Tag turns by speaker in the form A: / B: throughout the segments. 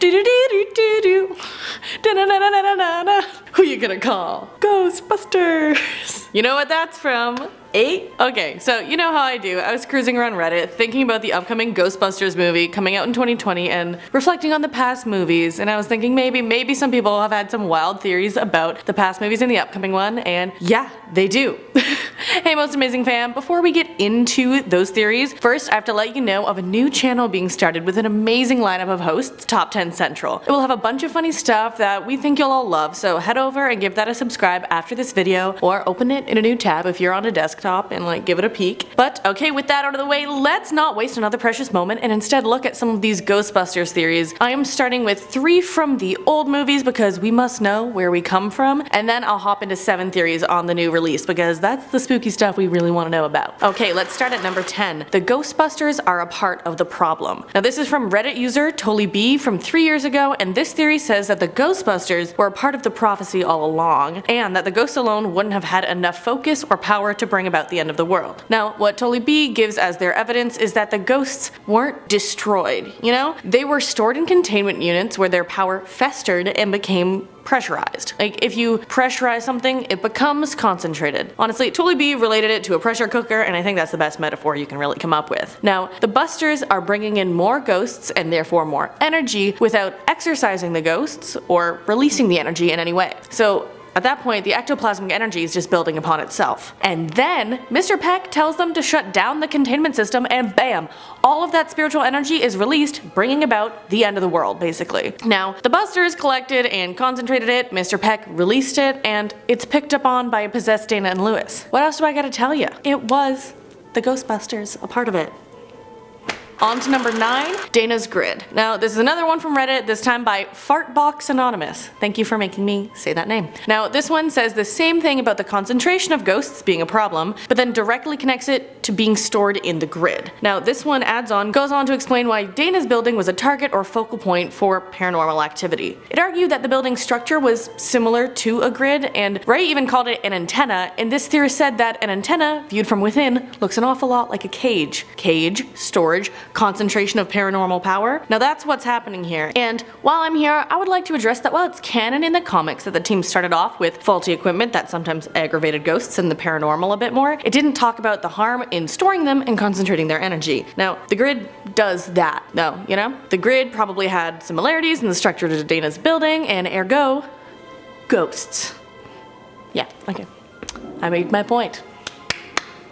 A: Who you gonna call? Ghostbusters! You know what that's from? 8? Okay, so you know how I do. I was cruising around Reddit thinking about the upcoming Ghostbusters movie coming out in 2020 and reflecting on the past movies, and I was thinking maybe some people have had some wild theories about the past movies and the upcoming one, and yeah, they do. Hey most amazing fam, before we get into those theories, first I have to let you know of a new channel being started with an amazing lineup of hosts, Top 10 Central. It will have a bunch of funny stuff that we think you'll all love, so head over and give that a subscribe after this video, or open it in a new tab if you're on a desktop and give it a peek. But okay, with that out of the way, let's not waste another precious moment and instead look at some of these Ghostbusters theories. I am starting with 3 from the old movies because we must know where we come from, and then I'll hop into 7 theories on the new release because that's the spooky stuff we really want to know about. Okay, let's start at number 10. The Ghostbusters are a part of the problem. Now this is from Reddit user TULLY from 3 years ago, and this theory says that the Ghostbusters were a part of the prophecy all along, and that the ghosts alone wouldn't have had enough focus or power to bring about the end of the world. Now, what TULLY gives as their evidence is that the ghosts weren't destroyed, you know? They were stored in containment units where their power festered and became pressurized. Like, if you pressurize something, it becomes concentrated. Honestly, TULLY related it to a pressure cooker, and I think that's the best metaphor you can really come up with. Now, the Busters are bringing in more ghosts and therefore more energy without exercising the ghosts or releasing the energy in any way. So at that point, the ectoplasmic energy is just building upon itself. And then, Mr. Peck tells them to shut down the containment system, and bam! All of that spiritual energy is released, bringing about the end of the world, basically. Now, the Busters collected and concentrated it, Mr. Peck released it, and it's picked up on by a possessed Dana and Lewis. What else do I gotta tell you? It was the Ghostbusters, a part of it. On to number 9, Dana's Grid. Now this is another one from Reddit, this time by Fartbox Anonymous. Thank you for making me say that name. Now this one says the same thing about the concentration of ghosts being a problem, but then directly connects it to being stored in the grid. Now this one goes on to explain why Dana's building was a target or focal point for paranormal activity. It argued that the building's structure was similar to a grid, and Ray even called it an antenna, and this theorist said that an antenna, viewed from within, looks an awful lot like a cage. Cage, storage, concentration of paranormal power. Now that's what's happening here. And while I'm here, I would like to address that while it's canon in the comics that the team started off with faulty equipment that sometimes aggravated ghosts and the paranormal a bit more, it didn't talk about the harm in storing them and concentrating their energy. Now, the grid does that, though, you know? The grid probably had similarities in the structure to Dana's building, and ergo, ghosts. Yeah, okay. I made my point.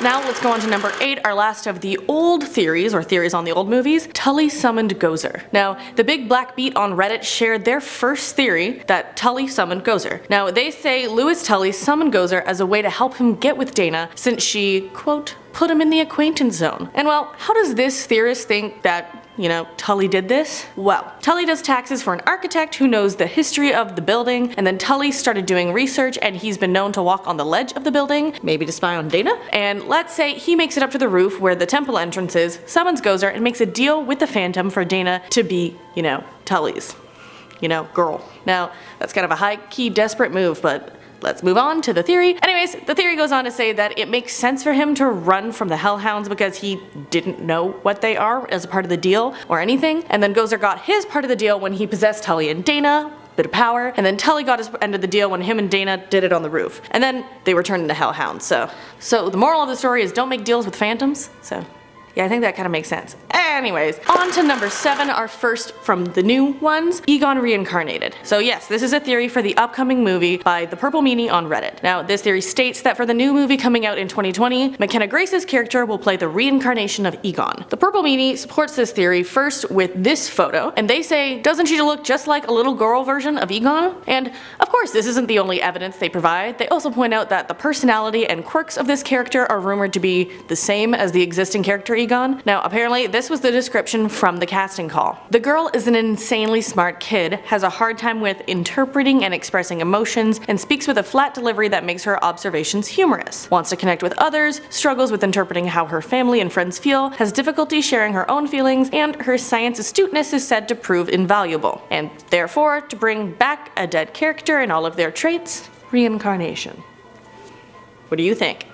A: Now let's go on to number 8, our last of the old theories, or theories on the old movies. Tully summoned Gozer. Now, the Big Black Beat on Reddit shared their first theory that Tully summoned Gozer. Now, they say Louis Tully summoned Gozer as a way to help him get with Dana since she, quote, put him in the acquaintance zone. And well, how does this theorist think that, you know, Tully did this? Well, Tully does taxes for an architect who knows the history of the building, and then Tully started doing research and he's been known to walk on the ledge of the building, maybe to spy on Dana. And let's say he makes it up to the roof where the temple entrance is, summons Gozer, and makes a deal with the Phantom for Dana to be, you know, Tully's, you know, girl. Now, that's kind of a high-key desperate move, but let's move on to the theory. Anyways, the theory goes on to say that it makes sense for him to run from the Hellhounds because he didn't know what they are as a part of the deal or anything, and then Gozer got his part of the deal when he possessed Tully and Dana, bit of power, and then Tully got his end of the deal when him and Dana did it on the roof. And then they were turned into Hellhounds, so the moral of the story is don't make deals with phantoms, so yeah, I think that kind of makes sense. Anyways, on to number 7, our first from the new ones, Egon reincarnated. So yes, this is a theory for the upcoming movie by the Purple Meanie on Reddit. Now, this theory states that for the new movie coming out in 2020, McKenna Grace's character will play the reincarnation of Egon. The Purple Meanie supports this theory first with this photo, and they say, doesn't she look just like a little girl version of Egon? And of course, this isn't the only evidence they provide. They also point out that the personality and quirks of this character are rumored to be the same as the existing character Egon. Now, apparently, this was the description from the casting call. The girl is an insanely smart kid, has a hard time with interpreting and expressing emotions, and speaks with a flat delivery that makes her observations humorous. Wants to connect with others, struggles with interpreting how her family and friends feel, has difficulty sharing her own feelings, and her science astuteness is said to prove invaluable. And therefore, to bring back a dead character and all of their traits, reincarnation. What do you think?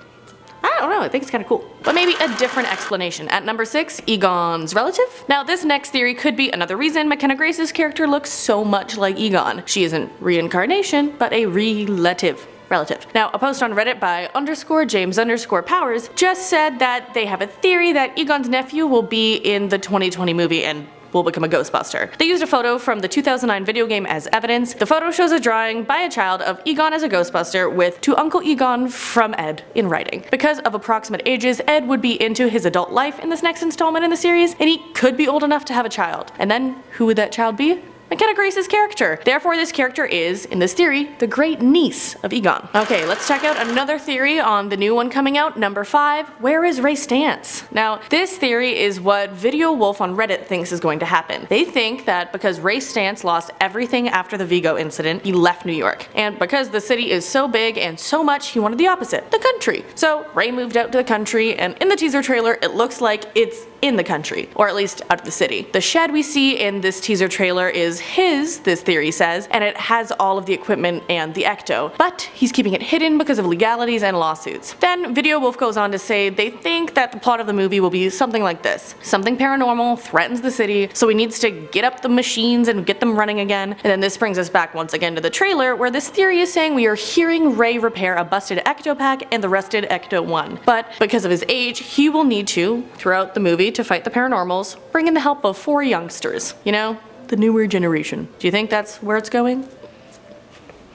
A: don't know, I think it's kind of cool. But maybe a different explanation. At number 6, Egon's relative. Now this next theory could be another reason McKenna Grace's character looks so much like Egon. She isn't reincarnation, but a relative. Now, a post on Reddit by _James_Powers just said that they have a theory that Egon's nephew will be in the 2020 movie and will become a Ghostbuster. They used a photo from the 2009 video game as evidence. The photo shows a drawing by a child of Egon as a Ghostbuster with "To Uncle Egon from Ed" in writing. Because of approximate ages, Ed would be into his adult life in this next installment in the series, and he could be old enough to have a child. And then, who would that child be? McKenna Grace's character. Therefore, this character is, in this theory, the great niece of Egon. Okay, let's check out another theory on the new one coming out, number 5. Where is Ray Stantz? Now, this theory is what Video Wolf on Reddit thinks is going to happen. They think that because Ray Stantz lost everything after the Vigo incident, he left New York. And because the city is so big and so much, he wanted the opposite, the country. So Ray moved out to the country, and in the teaser trailer, it looks like it's in the country, or at least out of the city. The shed we see in this teaser trailer is his, this theory says, and it has all of the equipment and the ecto, but he's keeping it hidden because of legalities and lawsuits. Then Video Wolf goes on to say they think that the plot of the movie will be something like this. Something paranormal threatens the city, so he needs to get up the machines and get them running again. And then this brings us back once again to the trailer, where this theory is saying we are hearing Ray repair a busted ecto pack and the rusted ecto 1. But because of his age, he will need to, throughout the movie, to fight the paranormals, bring in the help of 4 youngsters. You know, the newer generation. Do you think that's where it's going?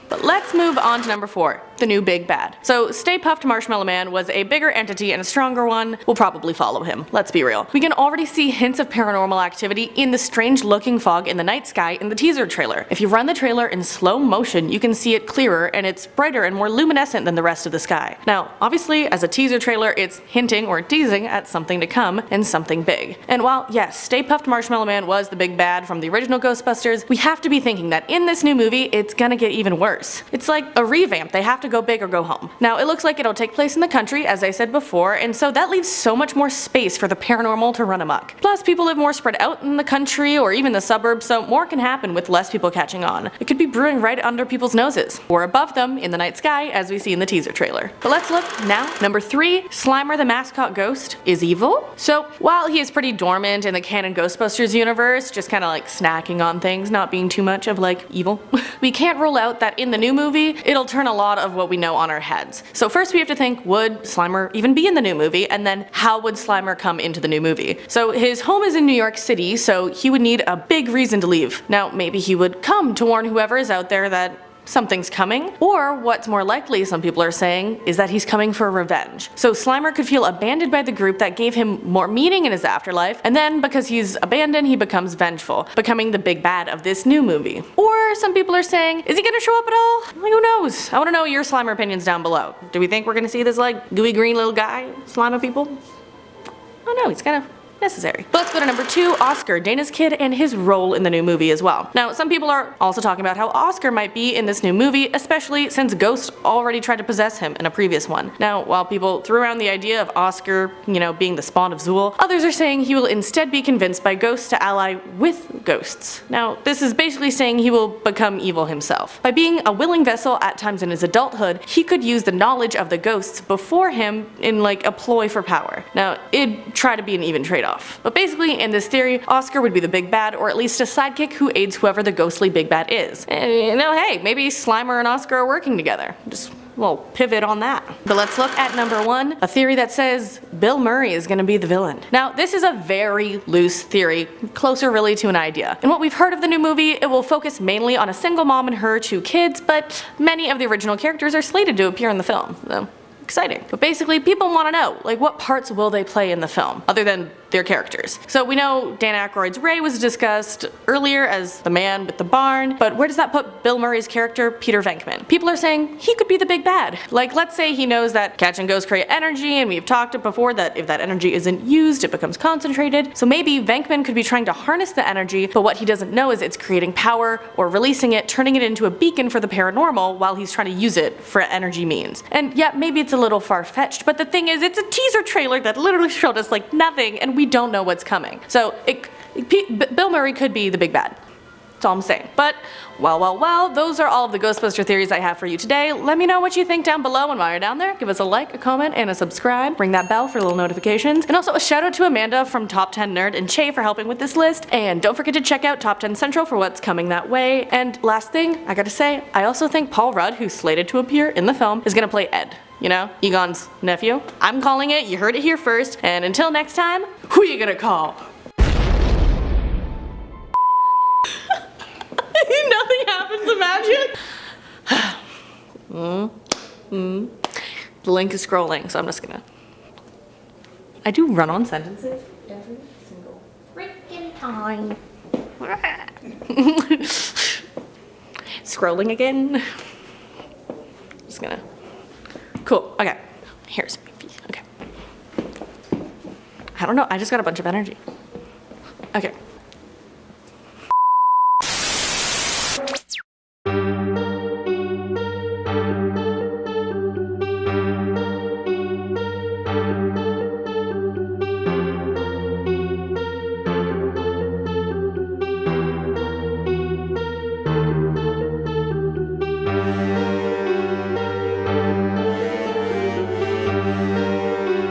A: But let's move on to number 4, the new big bad. So Stay Puft Marshmallow Man was a bigger entity and a stronger one. We'll probably follow him, let's be real. We can already see hints of paranormal activity in the strange looking fog in the night sky in the teaser trailer. If you run the trailer in slow motion, you can see it clearer, and it's brighter and more luminescent than the rest of the sky. Now, obviously, as a teaser trailer, it's hinting or teasing at something to come and something big. And while, yes, Stay Puft Marshmallow Man was the big bad from the original Ghostbusters, we have to be thinking that in this new movie, it's gonna get even worse. It's like a revamp. They have to go big or go home. Now, it looks like it'll take place in the country, as I said before, and so that leaves so much more space for the paranormal to run amok. Plus, people live more spread out in the country or even the suburbs, so more can happen with less people catching on. It could be brewing right under people's noses, or above them in the night sky, as we see in the teaser trailer. But let's look now. Number 3, Slimer the mascot ghost is evil. So, while he is pretty dormant in the canon Ghostbusters universe, just kinda like snacking on things, not being too much of like evil, we can't rule out that in the new movie, it'll turn a lot of what we know on our heads. So first we have to think, would Slimer even be in the new movie? And then how would Slimer come into the new movie? So his home is in New York City, so he would need a big reason to leave. Now maybe he would come to warn whoever is out there that something's coming, or what's more likely, some people are saying, is that he's coming for revenge. So Slimer could feel abandoned by the group that gave him more meaning in his afterlife, and then because he's abandoned, he becomes vengeful, becoming the big bad of this new movie. Or some people are saying, is he gonna show up at all? Like, who knows? I wanna know your Slimer opinions down below. Do we think we're gonna see this like gooey green little guy slime people? Oh no, he's kind of necessary. But let's go to number 2, Oscar, Dana's kid, and his role in the new movie as well. Now, some people are also talking about how Oscar might be in this new movie, especially since Ghost already tried to possess him in a previous one. Now, while people threw around the idea of Oscar, being the spawn of Zool, others are saying he will instead be convinced by Ghosts to ally with ghosts. Now, this is basically saying he will become evil himself. By being a willing vessel at times in his adulthood, he could use the knowledge of the ghosts before him in like a ploy for power. Now, it'd try to be an even trade-off. But basically, in this theory, Oscar would be the big bad, or at least a sidekick who aids whoever the ghostly big bad is. And hey, maybe Slimer and Oscar are working together. Just we'll pivot on that. But let's look at number 1, a theory that says Bill Murray is gonna be the villain. Now, this is a very loose theory, closer really to an idea. In what we've heard of the new movie, it will focus mainly on a single mom and her 2 kids, but many of the original characters are slated to appear in the film. So, exciting. But basically, people want to know, like, what parts will they play in the film, other than their characters? So we know Dan Aykroyd's Ray was discussed earlier as the man with the barn, but where does that put Bill Murray's character, Peter Venkman? People are saying he could be the big bad. Like, let's say he knows that catching ghosts create energy, and we've talked before that if that energy isn't used, it becomes concentrated. So maybe Venkman could be trying to harness the energy, but what he doesn't know is it's creating power, or releasing it, turning it into a beacon for the paranormal while he's trying to use it for energy means. And yeah, maybe it's a little far-fetched, but the thing is, it's a teaser trailer that literally showed us like nothing, and we don't know what's coming. So Bill Murray could be the big bad. That's all I'm saying. But, well, those are all of the Ghostbuster theories I have for you today. Let me know what you think down below, and while you're down there, give us a like, a comment, and a subscribe. Ring that bell for little notifications. And also a shout out to Amanda from Top 10 Nerd and Che for helping with this list. And don't forget to check out Top 10 Central for what's coming that way. And last thing, I gotta say, I also think Paul Rudd, who's slated to appear in the film, is gonna play Ed. You know, Egon's nephew. I'm calling it, you heard it here first, and until next time, who you gonna call? Nothing happens, imagine? The link is scrolling, so I'm just gonna... I do run-on sentences every single freaking time. Scrolling again. Just gonna... Cool, okay. Here's my feet, okay. I don't know, I just got a bunch of energy. Okay.